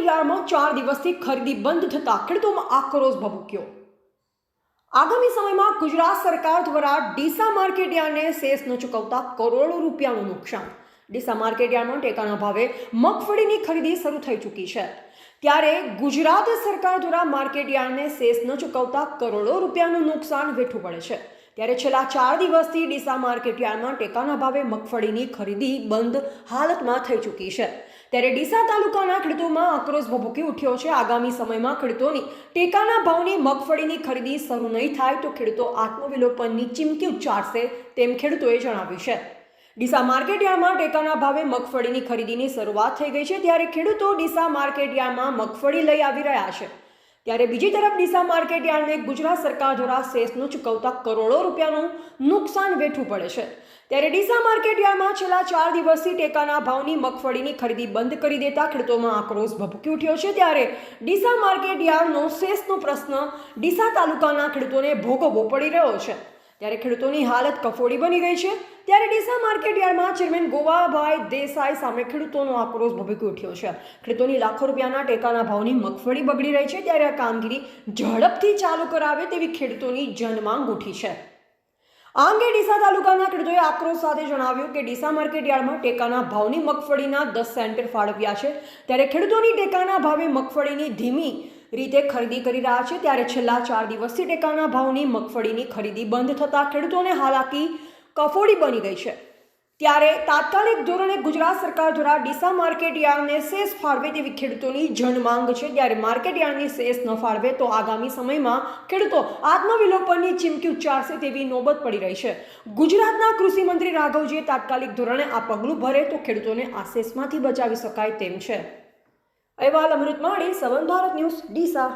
યાર્ડમાં 4 દિવસથી ખરીદી બંધ થતા ખેડૂતોમાં આક્રોશ ભભૂક્યો। આગામી સમયમાં ગુજરાત સરકાર દ્વારા ડીસા માર્કેટ યાર્ડને સેસ ન ચૂકવતા કરોડો રૂપિયાનું નુકસાન। ડીસા માર્કેટ યાર્ડમાં ટેકાના ભાવે મગફળીની ખરીદી શરૂ થઈ ચૂકી છે, ત્યારે ગુજરાત સરકાર દ્વારા માર્કેટ યાર્ડને સેસ ન ચૂકવતા કરોડો રૂપિયાનું નુકસાન વેઠવું પડે છે। ત્યારે છેલ્લા 4 દિવસથી ડીસા માર્કેટ યાર્ડમાં ટેકાના ભાવે મગફળીની ખરીદી બંધ હાલતમાં થઈ ચૂકી છે, ત્યારે ડીસા તાલુકાના ખેડૂતોમાં આક્રોશ ભભૂકી ઉઠ્યો છે। આગામી સમયમાં ખેડૂતોની ટેકાના ભાવની મગફળીની ખરીદી શરૂ નહીં થાય તો ખેડૂતો આત્મવિલોપનની ચીમકી ઉચ્ચારશે તેમ ખેડૂતોએ જણાવ્યું છે। ડીસા માર્કેટ યાર્ડમાં ટેકાના ભાવે મગફળીની ખરીદીની શરૂઆત થઈ ગઈ છે, ત્યારે ખેડૂતો ડીસા માર્કેટ યાર્ડમાં મગફળી લઈ આવી રહ્યા છે, ત્યારે બીજી તરફ ડીસા માર્કેટ યાર્ડને ગુજરાત સરકાર દ્વારા સેસ ન ચૂકવતા કરોડો રૂપિયાનું નુકસાન વેઠવું પડે છે। ત્યારે ડીસા માર્કેટ યાર્ડમાં છેલ્લા 4 દિવસથી ટેકાના ભાવની મગફળીની ખરીદી બંધ કરી દેતા ખેડૂતોમાં આક્રોશ ભભૂકી ઉઠ્યો છે, ત્યારે ડીસા માર્કેટ યાર્ડનો સેસનો પ્રશ્ન ડીસા તાલુકાના ખેડૂતોને ભોગવવો પડી રહ્યો છે, ત્યારે ખેડૂતોની હાલત કફોડી બની ગઈ છે। ત્યારે ડીસા માર્કેટ યાર્ડમાં ચેરમેન ગોવાભાઈ દેસાઈ સામે ખેડૂતોનો આક્રોશ ભભૂકી ઉઠ્યો છે। ખેડૂતોની લાખો રૂપિયાના ટેકાના ભાવની મગફળી બગડી રહી છે, ત્યારે આ કામગીરી ઝડપથી ચાલુ કરાવે તેવી ખેડૂતોની જનમાંગ ઉઠી છે। આ અંગે ડીસા તાલુકાના ખેડૂતોએ આક્રોશ સાથે જણાવ્યું કે ડીસા માર્કેટ યાર્ડમાં ટેકાના ભાવની મગફળીના 10 સેન્ટર ફાળવ્યા છે, ત્યારે ખેડૂતોની ટેકાના ભાવે મગફળીની ધીમી રીતે ખરીદી કરી રહ્યા છે, ત્યારે છેલ્લા 4 દિવસથી ટેકાના ભાવની મગફળીની ખરીદી બંધ થતાં ખેડૂતોને હાલાકી કફોડી બની ગઈ છે, ત્યારે તાત્કાલિક ધોરણે ગુજરાત સરકાર દ્વારા ડીસા માર્કેટ યાર્ડને સેસ ફાળવે તેવી ખેડૂતોની જનમાંગ છે। ત્યારે માર્કેટ યાર્ડની સેસ ન ફાળવે તો આગામી સમયમાં ખેડૂતો આત્મવિલોપનની ચીમકી ઉચ્ચારશે તેવી નોબત પડી રહી છે। ગુજરાતના કૃષિ મંત્રી રાઘવજીએ તાત્કાલિક ધોરણે આ પગલું ભરે તો ખેડૂતોને આ સેસમાંથી બચાવી શકાય તેમ છે। અહેવાલ અમૃત માળી, સંવંત ભારત ન્યૂઝ, ડીસા।